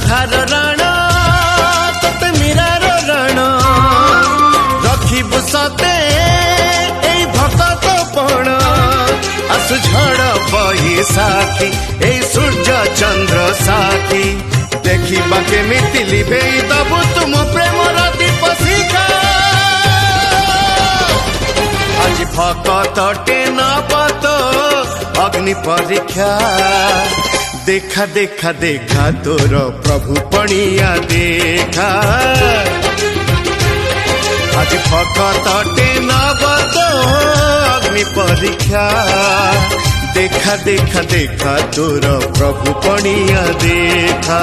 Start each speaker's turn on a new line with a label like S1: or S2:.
S1: राधार राण तते मीरार राण रखिबु सते एई भक्त पण आसु झड़ बैसाखी एई सूर्य चंद्र साखी देखिबा केमिति लिभेई दबु तुम प्रेमर दीप शिखा आज भक्तटे नबत अग्नि परीक्षा देखा देखा देखा तोर प्रभु पणिया देखा आज भक्तटे नबत अग्नि परीक्षा देखा देखा देखा तोर प्रभु पणिया देखा।